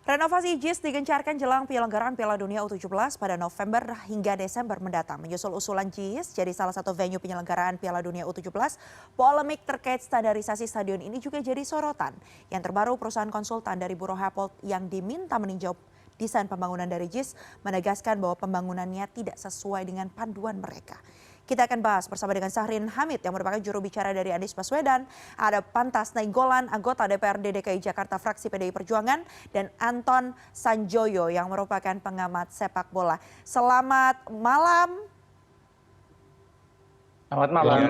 Renovasi JIS digencarkan jelang penyelenggaraan Piala Dunia U17 pada November hingga Desember mendatang. Menyusul usulan JIS jadi salah satu venue penyelenggaraan Piala Dunia U17, polemik terkait standarisasi stadion ini juga jadi sorotan. Yang terbaru, perusahaan konsultan dari Bureau Happold yang diminta meninjau desain pembangunan dari JIS menegaskan bahwa pembangunannya tidak sesuai dengan panduan mereka. Kita akan bahas bersama dengan Syahrin Hamid yang merupakan juru bicara dari Anies Baswedan, ada Pantas Nainggolan, anggota DPRD DKI Jakarta fraksi PDI Perjuangan, dan Anton Sanjoyo yang merupakan pengamat sepak bola. Selamat malam. Selamat malam.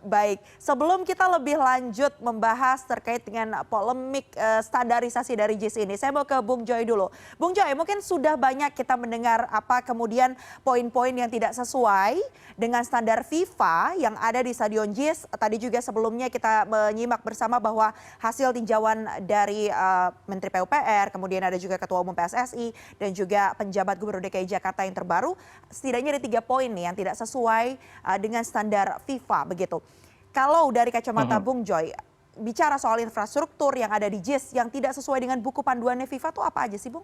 Baik, sebelum kita lebih lanjut membahas terkait dengan polemik standarisasi dari JIS ini, saya mau ke Bung Joy dulu. Bung Joy, mungkin sudah banyak kita mendengar apa kemudian poin-poin yang tidak sesuai dengan standar FIFA yang ada di Stadion JIS. Tadi juga sebelumnya kita menyimak bersama bahwa hasil tinjauan dari Menteri PUPR, kemudian ada juga Ketua Umum PSSI dan juga penjabat Gubernur DKI Jakarta yang terbaru, setidaknya ada 3 poin nih yang tidak sesuai dengan standar FIFA begitu. Kalau dari kacamata Bung Joy, bicara soal infrastruktur yang ada di JIS yang tidak sesuai dengan buku panduannya FIFA itu apa aja sih, Bung?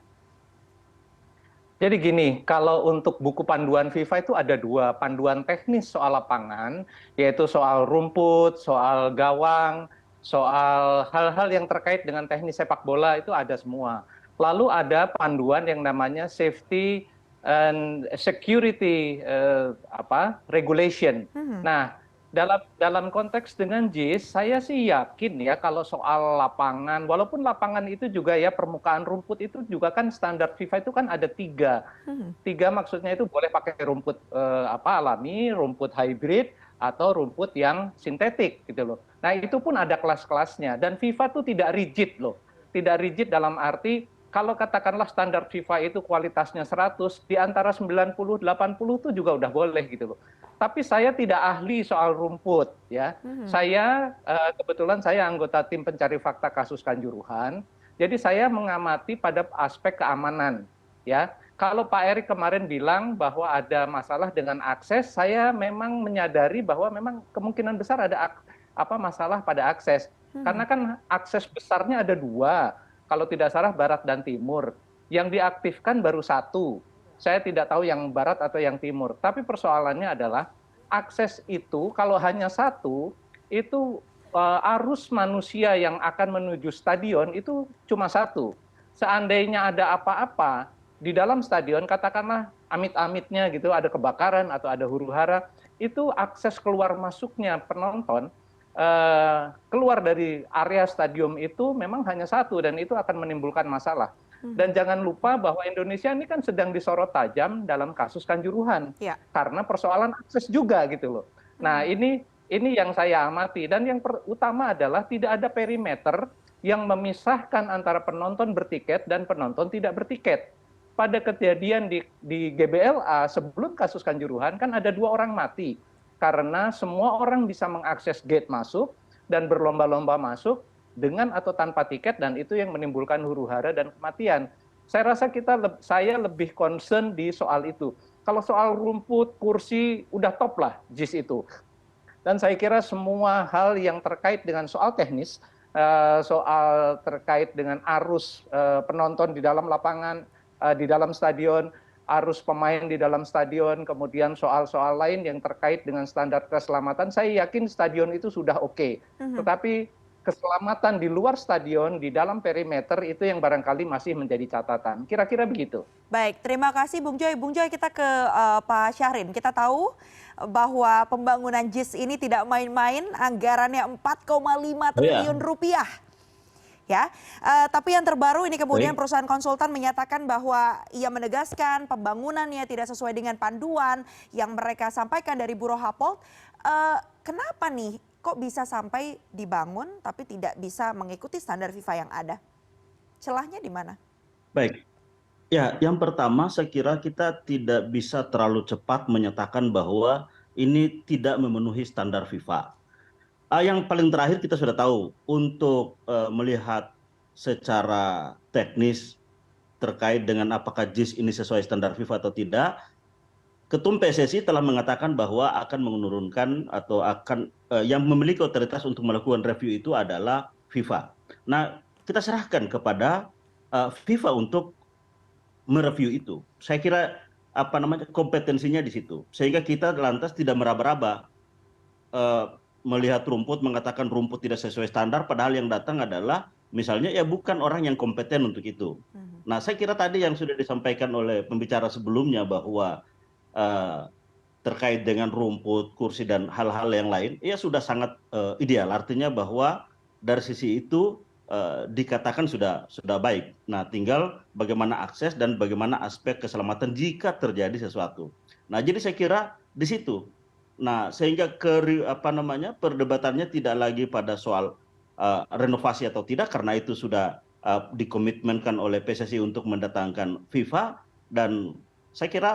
Jadi gini, kalau untuk buku panduan FIFA itu ada 2 panduan teknis soal lapangan, yaitu soal rumput, soal gawang, soal hal-hal yang terkait dengan teknis sepak bola itu ada semua. Lalu ada panduan yang namanya safety and security regulation. Nah, dalam konteks dengan JIS, saya sih yakin ya kalau soal lapangan, walaupun lapangan itu juga ya permukaan rumput itu juga kan standar FIFA itu kan ada 3. 3 maksudnya itu boleh pakai rumput alami, rumput hybrid, atau rumput yang sintetik gitu loh. Nah itu pun ada kelas-kelasnya dan FIFA tuh tidak rigid loh. Tidak rigid dalam arti kalau katakanlah standar FIFA itu kualitasnya 100, di antara 90, 80 itu juga udah boleh gitu loh. Tapi saya tidak ahli soal rumput ya. Saya kebetulan saya anggota tim pencari fakta kasus Kanjuruhan. Jadi saya mengamati pada aspek keamanan ya. Kalau Pak Erik kemarin bilang bahwa ada masalah dengan akses, saya memang menyadari bahwa memang kemungkinan besar ada masalah pada akses. Karena kan akses besarnya ada 2. Kalau tidak salah barat dan timur. Yang diaktifkan baru 1. Saya tidak tahu yang barat atau yang timur. Tapi persoalannya adalah akses itu kalau hanya 1, itu arus manusia yang akan menuju stadion itu cuma 1. Seandainya ada apa-apa di dalam stadion, katakanlah amit-amitnya gitu, ada kebakaran atau ada huru-hara, itu akses keluar masuknya penonton keluar dari area stadion itu memang hanya 1 dan itu akan menimbulkan masalah. Dan jangan lupa bahwa Indonesia ini kan sedang disorot tajam dalam kasus Kanjuruhan karena persoalan akses juga gitu loh. Nah ini yang saya amati dan yang utama adalah tidak ada perimeter yang memisahkan antara penonton bertiket dan penonton tidak bertiket. Pada kejadian di GBLA sebelum kasus Kanjuruhan kan ada 2 orang mati karena semua orang bisa mengakses gate masuk dan berlomba-lomba masuk dengan atau tanpa tiket dan itu yang menimbulkan huru-hara dan kematian. Saya rasa saya lebih concern di soal itu. Kalau soal rumput, kursi, udah top lah JIS itu. Dan saya kira semua hal yang terkait dengan soal teknis, soal terkait dengan arus penonton di dalam lapangan, di dalam stadion, arus pemain di dalam stadion, kemudian soal-soal lain yang terkait dengan standar keselamatan, saya yakin stadion itu sudah oke. Tetapi keselamatan di luar stadion, di dalam perimeter itu yang barangkali masih menjadi catatan. Kira-kira begitu. Baik, terima kasih Bung Joy. Bung Joy, kita ke Pak Syahrin. Kita tahu bahwa pembangunan JIS ini tidak main-main, anggarannya 4,5 triliun rupiah. Ya, tapi yang terbaru ini kemudian perusahaan konsultan menyatakan bahwa ia menegaskan pembangunannya tidak sesuai dengan panduan yang mereka sampaikan dari Bureau Happold. Kenapa nih kok bisa sampai dibangun tapi tidak bisa mengikuti standar FIFA yang ada? Celahnya di mana? Baik, ya yang pertama saya kira kita tidak bisa terlalu cepat menyatakan bahwa ini tidak memenuhi standar FIFA. Yang paling terakhir kita sudah tahu untuk melihat secara teknis terkait dengan apakah JIS ini sesuai standar FIFA atau tidak, Ketum PSSI telah mengatakan bahwa akan menurunkan atau akan yang memiliki otoritas untuk melakukan review itu adalah FIFA. Nah, kita serahkan kepada FIFA untuk mereview itu. Saya kira kompetensinya di situ. Sehingga kita lantas tidak meraba-raba eh, melihat rumput, mengatakan rumput tidak sesuai standar, padahal yang datang adalah misalnya ya bukan orang yang kompeten untuk itu. Nah, saya kira tadi yang sudah disampaikan oleh pembicara sebelumnya bahwa eh, terkait dengan rumput, kursi dan hal-hal yang lain, ya sudah sangat ideal. Artinya bahwa dari sisi itu dikatakan sudah baik. Nah, tinggal bagaimana akses dan bagaimana aspek keselamatan jika terjadi sesuatu. Nah, jadi saya kira di situ. Nah, sehingga perdebatannya tidak lagi pada soal renovasi atau tidak, karena itu sudah dikomitmenkan oleh PSSI untuk mendatangkan FIFA, dan saya kira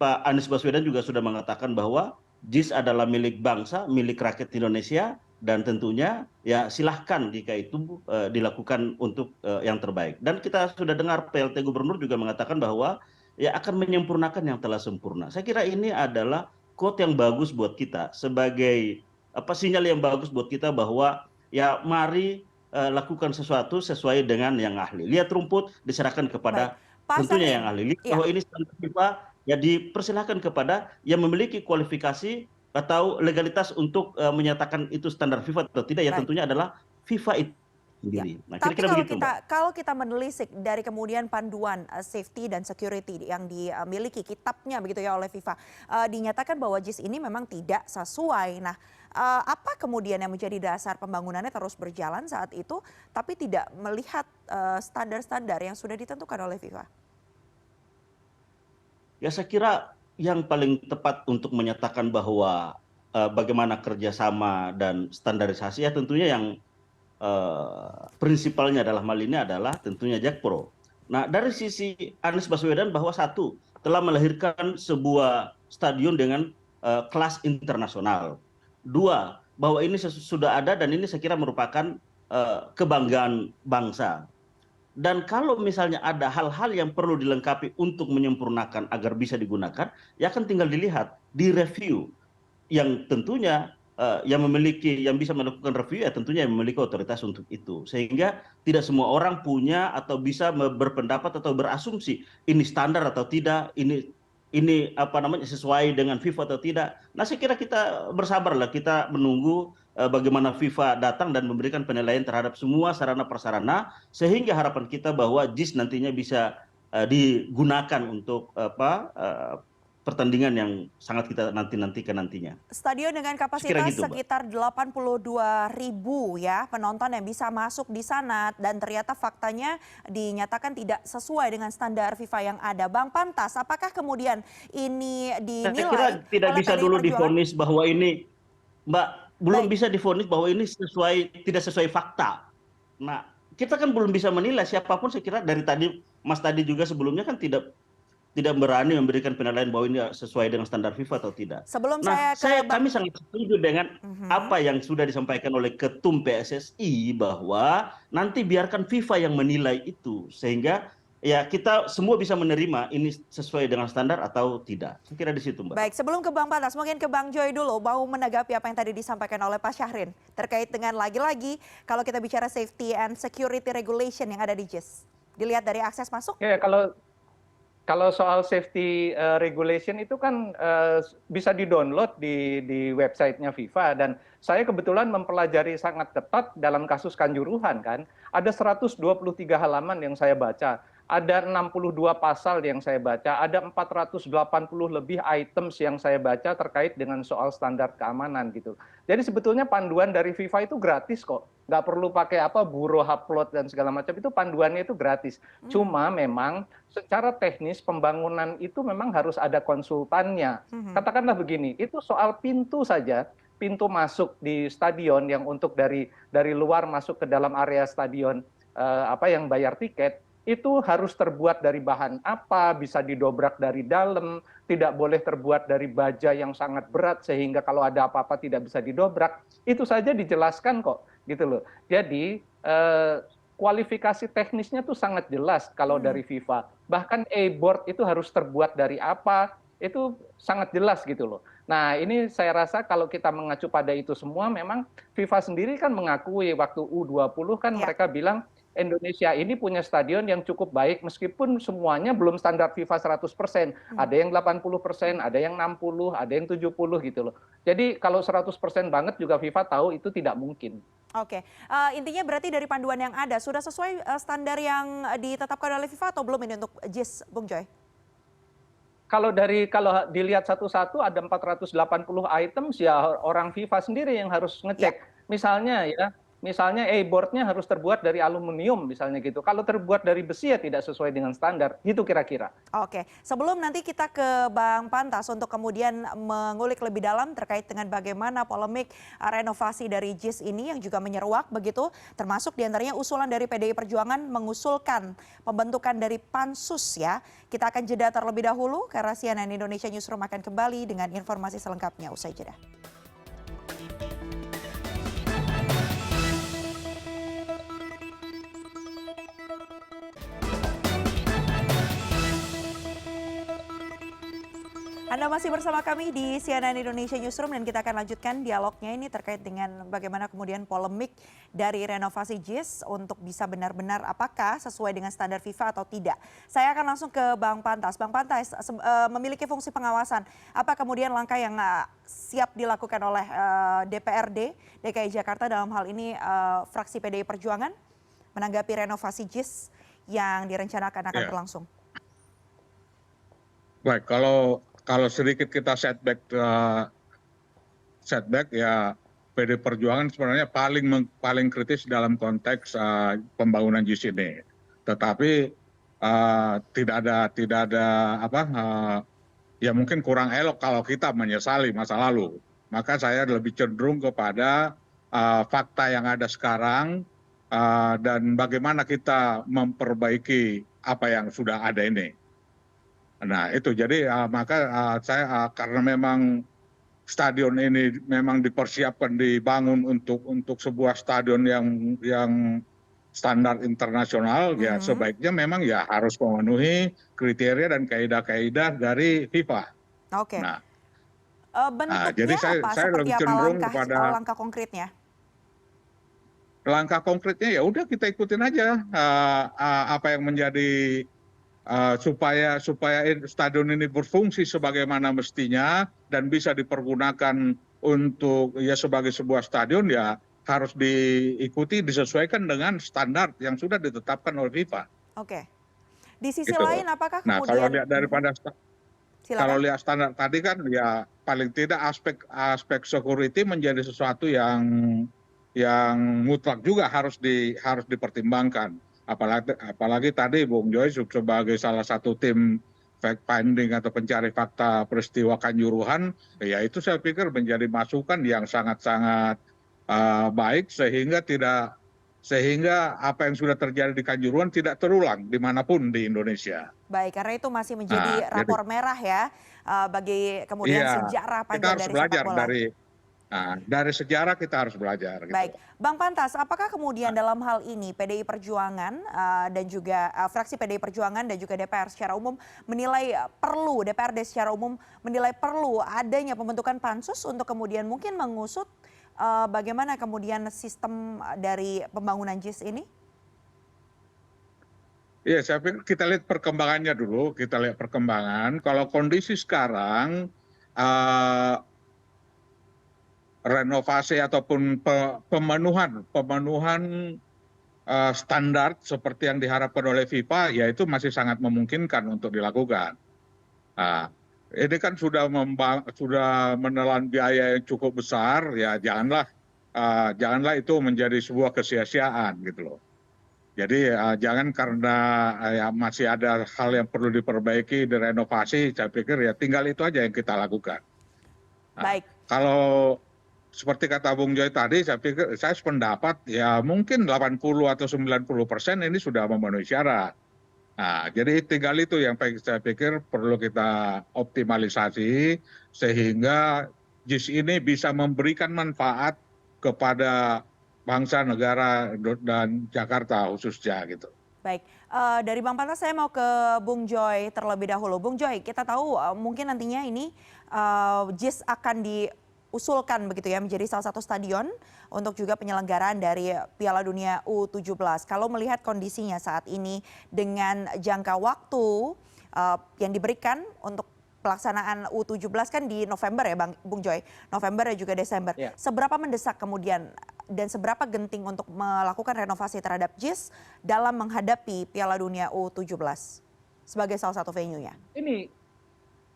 Pak Anies Baswedan juga sudah mengatakan bahwa JIS adalah milik bangsa, milik rakyat Indonesia, dan tentunya ya silahkan jika itu dilakukan untuk yang terbaik. Dan kita sudah dengar PLT Gubernur juga mengatakan bahwa ya akan menyempurnakan yang telah sempurna. Saya kira ini adalah quote yang bagus buat kita sebagai sinyal yang bagus buat kita bahwa ya mari lakukan sesuatu sesuai dengan yang ahli. Lihat rumput diserahkan kepada tentunya yang ahli. Lihat bahwa ini standar FIFA, ya dipersilahkan kepada yang memiliki kualifikasi atau legalitas untuk menyatakan itu standar FIFA atau tidak, ya tentunya adalah FIFA itu sendiri. Nah, tapi kira-kira begitu, Mbak. kalau kita menelisik dari kemudian panduan safety dan security yang dimiliki kitabnya begitu ya oleh FIFA, dinyatakan bahwa JIS ini memang tidak sesuai. Nah, apa kemudian yang menjadi dasar pembangunannya terus berjalan saat itu, tapi tidak melihat standar-standar yang sudah ditentukan oleh FIFA? Ya, saya kira yang paling tepat untuk menyatakan bahwa bagaimana kerjasama dan standarisasi ya tentunya yang prinsipalnya dalam hal ini adalah tentunya Jakpro. Nah, dari sisi Anies Baswedan bahwa satu, telah melahirkan sebuah stadion dengan kelas internasional. Dua, bahwa ini sudah ada dan ini saya kira merupakan kebanggaan bangsa. Dan kalau misalnya ada hal-hal yang perlu dilengkapi untuk menyempurnakan agar bisa digunakan, ya akan tinggal dilihat, direview. Yang tentunya yang bisa melakukan review ya tentunya yang memiliki otoritas untuk itu. Sehingga tidak semua orang punya atau bisa berpendapat atau berasumsi ini standar atau tidak, ini sesuai dengan FIFA atau tidak. Nah, saya kira kita bersabarlah, kita menunggu bagaimana FIFA datang dan memberikan penilaian terhadap semua sarana prasarana, sehingga harapan kita bahwa JIS nantinya bisa digunakan untuk pertandingan yang sangat kita nantikan nantinya. Stadion dengan kapasitas gitu, sekitar 82.000 ya penonton yang bisa masuk di sana, dan ternyata faktanya dinyatakan tidak sesuai dengan standar FIFA yang ada. Bang Pantas, apakah kemudian ini dinilai saya kira tidak oleh bisa PDI dulu Perjuangan? divonis bahwa ini, Mbak, belum bisa divonis bahwa ini tidak sesuai fakta. Nah, kita kan belum bisa menilai, siapapun saya kira dari tadi Mas tadi juga sebelumnya kan tidak berani memberikan penilaian bahwa ini sesuai dengan standar FIFA atau tidak. Sebelum Nah, kami sangat setuju dengan Mhm. apa yang sudah disampaikan oleh Ketum PSSI bahwa nanti biarkan FIFA yang menilai itu, sehingga ya kita semua bisa menerima ini sesuai dengan standar atau tidak. Saya kira di situ, Mbak. Baik, sebelum ke Bang Pantas, mungkin ke Bang Joy dulu, mau menanggapi apa yang tadi disampaikan oleh Pak Syahrin terkait dengan lagi-lagi kalau kita bicara safety and security regulation yang ada di JIS. Dilihat dari akses masuk? Ya, kalau soal safety regulation itu kan bisa di-download di websitenya FIFA, dan saya kebetulan mempelajari sangat ketat dalam kasus Kanjuruhan kan. Ada 123 halaman yang saya baca, ada 62 pasal yang saya baca, ada 480 lebih items yang saya baca terkait dengan soal standar keamanan gitu. Jadi sebetulnya panduan dari FIFA itu gratis kok. Nggak perlu pakai bureau upload dan segala macam, itu panduannya itu gratis. Cuma memang secara teknis pembangunan itu memang harus ada konsultannya. Katakanlah begini, itu soal pintu saja, pintu masuk di stadion yang untuk dari luar masuk ke dalam area stadion yang bayar tiket, itu harus terbuat dari bahan apa, bisa didobrak dari dalam, tidak boleh terbuat dari baja yang sangat berat sehingga kalau ada apa-apa tidak bisa didobrak. Itu saja dijelaskan kok, gitu loh. Jadi kualifikasi teknisnya tuh sangat jelas kalau dari FIFA. Bahkan e-board itu harus terbuat dari apa, itu sangat jelas gitu loh. Nah, ini saya rasa kalau kita mengacu pada itu semua, memang FIFA sendiri kan mengakui waktu U20 kan mereka bilang Indonesia ini punya stadion yang cukup baik meskipun semuanya belum standar FIFA 100%. Ada yang 80%, ada yang 60, ada yang 70 gitu loh. Jadi kalau 100% banget juga FIFA tahu itu tidak mungkin. Oke, intinya berarti dari panduan yang ada sudah sesuai standar yang ditetapkan oleh FIFA atau belum ini untuk JIS, Bung Joy? Kalau dilihat satu-satu ada 480 items ya orang FIFA sendiri yang harus Ya. ngecek. Misalnya boardnya harus terbuat dari aluminium misalnya gitu. Kalau terbuat dari besi ya tidak sesuai dengan standar. Itu kira-kira. Oke, sebelum nanti kita ke Bang Pantas untuk kemudian mengulik lebih dalam terkait dengan bagaimana polemik renovasi dari JIS ini yang juga menyeruak begitu, termasuk diantaranya usulan dari PDI Perjuangan mengusulkan pembentukan dari pansus ya. Kita akan jeda terlebih dahulu karena CNN Indonesia Newsroom akan kembali dengan informasi selengkapnya usai jeda. Anda masih bersama kami di CNN Indonesia Newsroom dan kita akan lanjutkan dialognya ini terkait dengan bagaimana kemudian polemik dari renovasi JIS untuk bisa benar-benar apakah sesuai dengan standar FIFA atau tidak. Saya akan langsung ke Bang Pantas. Bang Pantas memiliki fungsi pengawasan. Apa kemudian langkah yang siap dilakukan oleh DPRD DKI Jakarta dalam hal ini fraksi PDI Perjuangan menanggapi renovasi JIS yang direncanakan akan berlangsung? Baik, kalau sedikit kita setback ya PD Perjuangan sebenarnya paling kritis dalam konteks pembangunan JIS ini. Tetapi tidak ada ya mungkin kurang elok kalau kita menyesali masa lalu. Maka saya lebih cenderung kepada fakta yang ada sekarang dan bagaimana kita memperbaiki apa yang sudah ada ini. Nah itu jadi maka saya karena memang stadion ini memang dipersiapkan dibangun untuk sebuah stadion yang standar internasional ya sebaiknya memang ya harus memenuhi kriteria dan kaidah-kaidah dari FIFA. Oke. Nah, bentuknya jadi apa? saya Seperti lebih apa cenderung kepada langkah konkretnya? langkah konkretnya ya udah kita ikutin aja apa yang menjadi supaya stadion ini berfungsi sebagaimana mestinya dan bisa dipergunakan untuk ya sebagai sebuah stadion ya harus diikuti disesuaikan dengan standar yang sudah ditetapkan oleh FIFA. Oke. Di sisi Gitu. Nah, lain apakah kalau kemudian lihat daripada kalau lihat standar tadi kan ya paling tidak aspek security menjadi sesuatu yang mutlak juga harus dipertimbangkan. Apalagi tadi Bung Joy sebagai salah satu tim fact finding atau pencari fakta peristiwa Kanjuruhan, ya itu saya pikir menjadi masukan yang sangat-sangat baik sehingga apa yang sudah terjadi di Kanjuruhan tidak terulang dimanapun di Indonesia. Baik, karena itu masih menjadi rapor merah ya bagi kemudian sejarah panjang dari sepak bola. Dari sejarah kita harus belajar. Gitu. Baik, Bang Pantas, apakah kemudian dalam hal ini PDI Perjuangan dan juga fraksi PDI Perjuangan dan juga DPR secara umum menilai perlu, DPRD secara umum menilai perlu adanya pembentukan pansus untuk kemudian mungkin mengusut bagaimana kemudian sistem dari pembangunan JIS ini? Iya, saya pikir kita lihat perkembangannya dulu. Kita lihat perkembangan. Kalau kondisi sekarang renovasi ataupun pemenuhan standar seperti yang diharapkan oleh FIFA, ya itu masih sangat memungkinkan untuk dilakukan. Nah, ini kan sudah menelan biaya yang cukup besar, ya janganlah itu menjadi sebuah kesia-siaan gitu loh. Jadi jangan karena ya masih ada hal yang perlu diperbaiki, direnovasi, saya pikir ya tinggal itu aja yang kita lakukan. Nah, Baik. Kalau seperti kata Bung Joy tadi, saya sependapat ya mungkin 80 atau 90% ini sudah memenuhi syarat. Nah, jadi tinggal itu yang saya pikir perlu kita optimalisasi sehingga JIS ini bisa memberikan manfaat kepada bangsa, negara, dan Jakarta khususnya gitu. Baik, dari Bang Pantas saya mau ke Bung Joy terlebih dahulu. Bung Joy, kita tahu mungkin nantinya ini JIS akan diusulkan begitu ya menjadi salah satu stadion untuk juga penyelenggaraan dari Piala Dunia U17. Kalau melihat kondisinya saat ini dengan jangka waktu yang diberikan untuk pelaksanaan U17 kan di November ya Bung Joy, November dan juga Desember. Ya. Seberapa mendesak kemudian dan seberapa genting untuk melakukan renovasi terhadap JIS dalam menghadapi Piala Dunia U17 sebagai salah satu venue-nya?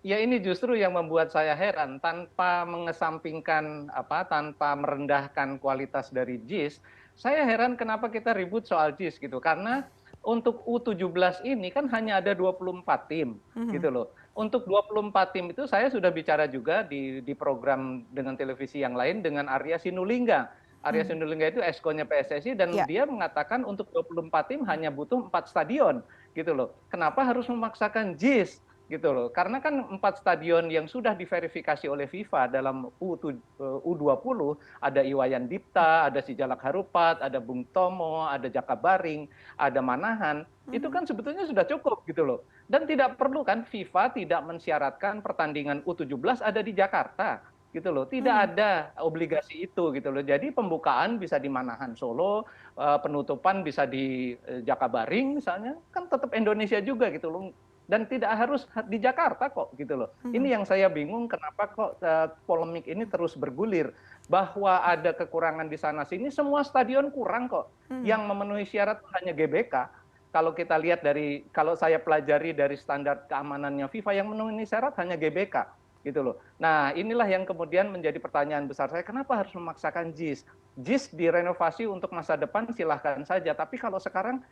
Ini justru yang membuat saya heran, tanpa mengesampingkan tanpa merendahkan kualitas dari JIS, saya heran kenapa kita ribut soal JIS gitu. Karena untuk U17 ini kan hanya ada 24 tim gitu loh. Untuk 24 tim itu saya sudah bicara juga di program dengan televisi yang lain dengan Arya Sinulinga. Arya Sinulinga itu esko-nya PSSI dan dia mengatakan untuk 24 tim hanya butuh 4 stadion gitu loh. Kenapa harus memaksakan JIS gitu loh? Karena kan 4 stadion yang sudah diverifikasi oleh FIFA dalam U20 ada Iwayan Dipta, ada Sijalak Harupat, ada Bung Tomo, ada Jakabaring, ada Manahan. Itu kan sebetulnya sudah cukup gitu loh. Dan tidak perlu kan FIFA tidak mensyaratkan pertandingan U17 ada di Jakarta gitu loh. Tidak ada obligasi itu gitu loh. Jadi pembukaan bisa di Manahan Solo, penutupan bisa di Jakabaring misalnya, kan tetap Indonesia juga gitu loh. Dan tidak harus di Jakarta kok gitu loh. Ini yang saya bingung kenapa kok polemik ini terus bergulir. Bahwa ada kekurangan di sana sini, semua stadion kurang kok. Yang memenuhi syarat hanya GBK. Kalau kita lihat kalau saya pelajari dari standar keamanannya FIFA, yang memenuhi syarat hanya GBK gitu loh. Nah inilah yang kemudian menjadi pertanyaan besar saya, kenapa harus memaksakan JIS? JIS direnovasi untuk masa depan silahkan saja, tapi kalau sekarang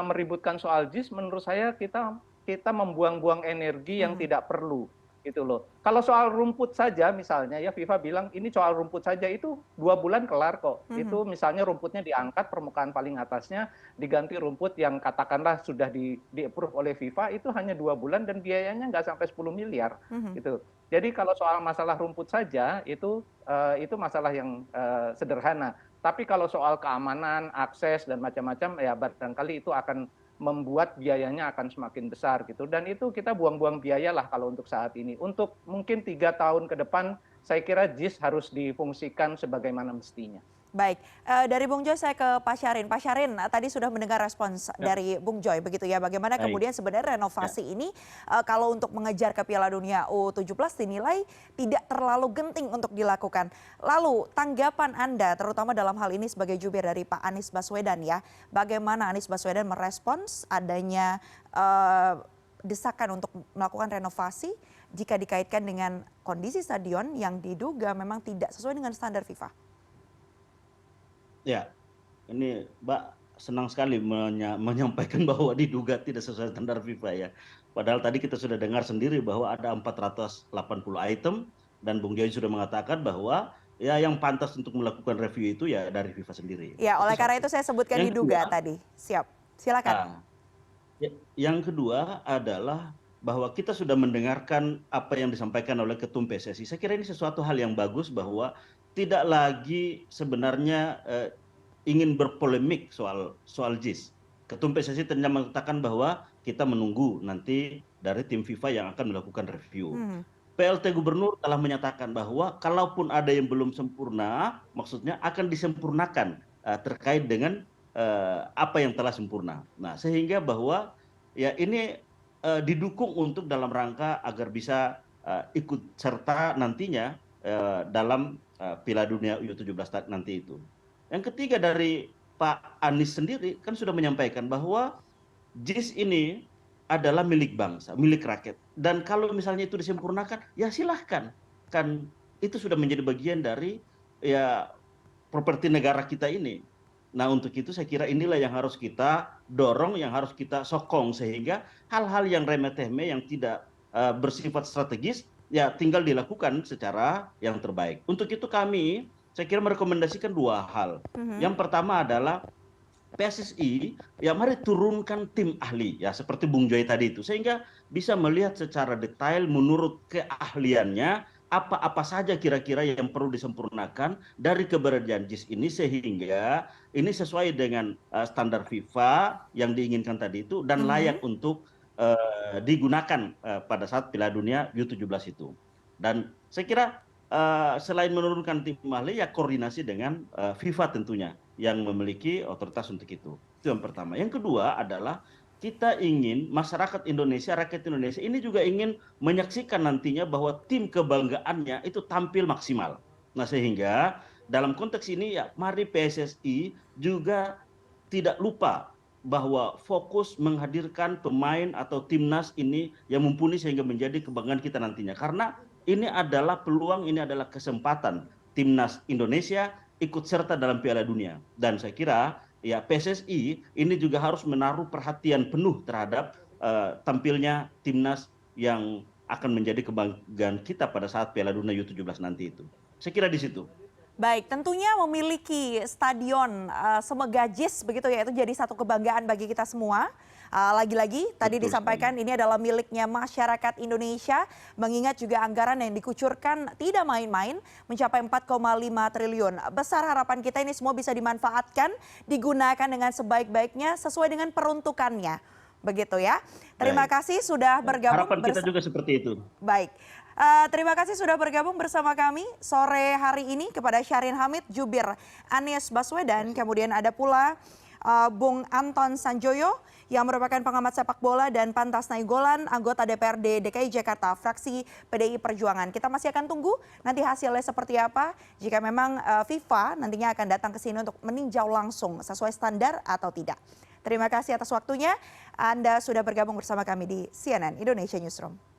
meributkan soal JIS, menurut saya kita membuang-buang energi yang tidak perlu gitu loh. Kalau soal rumput saja misalnya ya, FIFA bilang ini soal rumput saja itu 2 bulan kelar kok. Itu misalnya rumputnya diangkat permukaan paling atasnya diganti rumput yang katakanlah sudah di-approve oleh FIFA, itu hanya 2 bulan dan biayanya nggak sampai 10 miliar gitu. Jadi kalau soal masalah rumput saja itu masalah yang sederhana. Tapi kalau soal keamanan, akses dan macam-macam ya barangkali itu akan membuat biayanya akan semakin besar gitu. Dan itu kita buang-buang biaya lah kalau untuk saat ini. Untuk mungkin 3 tahun ke depan saya kira JIS harus difungsikan sebagaimana mestinya. Baik, dari Bung Joy saya ke Pak Syahrin. Pak Syahrin, tadi sudah mendengar respons dari Bung Joy begitu ya. Bagaimana kemudian sebenarnya renovasi ini kalau untuk mengejar ke Piala Dunia U17 dinilai tidak terlalu genting untuk dilakukan. Lalu tanggapan Anda terutama dalam hal ini sebagai jubir dari Pak Anies Baswedan ya. Bagaimana Anies Baswedan merespons adanya desakan untuk melakukan renovasi jika dikaitkan dengan kondisi stadion yang diduga memang tidak sesuai dengan standar FIFA? Ya, ini Mbak senang sekali menyampaikan bahwa diduga tidak sesuai standar FIFA ya. Padahal tadi kita sudah dengar sendiri bahwa ada 480 item dan Bung Joy sudah mengatakan bahwa ya yang pantas untuk melakukan review itu ya dari FIFA sendiri. Ya, oleh karena itu saya sebutkan diduga tadi. Siap, silakan. Yang kedua adalah bahwa kita sudah mendengarkan apa yang disampaikan oleh Ketum PSSI. Saya kira ini sesuatu hal yang bagus bahwa tidak lagi sebenarnya ingin berpolemik soal JIS. Ketum PSSI ternyata mengatakan bahwa kita menunggu nanti dari tim FIFA yang akan melakukan review. PLT Gubernur telah menyatakan bahwa kalaupun ada yang belum sempurna, maksudnya akan disempurnakan terkait dengan apa yang telah sempurna. Nah, sehingga bahwa ya ini didukung untuk dalam rangka agar bisa ikut serta nantinya dalam Piala Dunia U17 nanti itu. Yang ketiga dari Pak Anies sendiri kan sudah menyampaikan bahwa JIS ini adalah milik bangsa, milik rakyat. Dan kalau misalnya itu disempurnakan, ya silahkan. Kan itu sudah menjadi bagian dari ya properti negara kita ini. Nah untuk itu saya kira inilah yang harus kita dorong, yang harus kita sokong sehingga hal-hal yang remeh-temeh yang tidak bersifat strategis ya tinggal dilakukan secara yang terbaik. Untuk itu kami, saya kira merekomendasikan 2 hal. Yang pertama adalah PSSI, ya mari turunkan tim ahli, ya seperti Bung Joy tadi itu. Sehingga bisa melihat secara detail menurut keahliannya, apa-apa saja kira-kira yang perlu disempurnakan dari keberadaan JIS ini. Sehingga ini sesuai dengan standar FIFA yang diinginkan tadi itu dan layak untuk digunakan pada saat Piala Dunia U17 itu. Dan saya kira selain menurunkan tim ahli, ya koordinasi dengan FIFA tentunya yang memiliki otoritas untuk itu. Itu yang pertama. Yang kedua adalah kita ingin masyarakat Indonesia, rakyat Indonesia ini juga ingin menyaksikan nantinya bahwa tim kebanggaannya itu tampil maksimal. Nah, sehingga dalam konteks ini ya mari PSSI juga tidak lupa bahwa fokus menghadirkan pemain atau timnas ini yang mumpuni sehingga menjadi kebanggaan kita nantinya. Karena ini adalah peluang, ini adalah kesempatan timnas Indonesia ikut serta dalam Piala Dunia. Dan saya kira ya PSSI ini juga harus menaruh perhatian penuh terhadap tampilnya timnas yang akan menjadi kebanggaan kita pada saat Piala Dunia U17 nanti itu. Saya kira di situ. Baik, tentunya memiliki stadion semegajis begitu ya, itu jadi satu kebanggaan bagi kita semua. Lagi-lagi tadi disampaikan ini adalah miliknya masyarakat Indonesia, mengingat juga anggaran yang dikucurkan tidak main-main, mencapai 4,5 triliun. Besar harapan kita ini semua bisa dimanfaatkan, digunakan dengan sebaik-baiknya sesuai dengan peruntukannya. Begitu ya. Terima kasih sudah bergabung. Harapan kita juga seperti itu. Baik. Terima kasih sudah bergabung bersama kami sore hari ini kepada Syahrin Hamid, jubir Anies Baswedan. Kemudian ada pula Bung Anton Sanjoyo yang merupakan pengamat sepak bola dan Pantas Nainggolan, anggota DPRD DKI Jakarta, fraksi PDI Perjuangan. Kita masih akan tunggu nanti hasilnya seperti apa. Jika memang FIFA nantinya akan datang ke sini untuk meninjau langsung sesuai standar atau tidak. Terima kasih atas waktunya. Anda sudah bergabung bersama kami di CNN Indonesia Newsroom.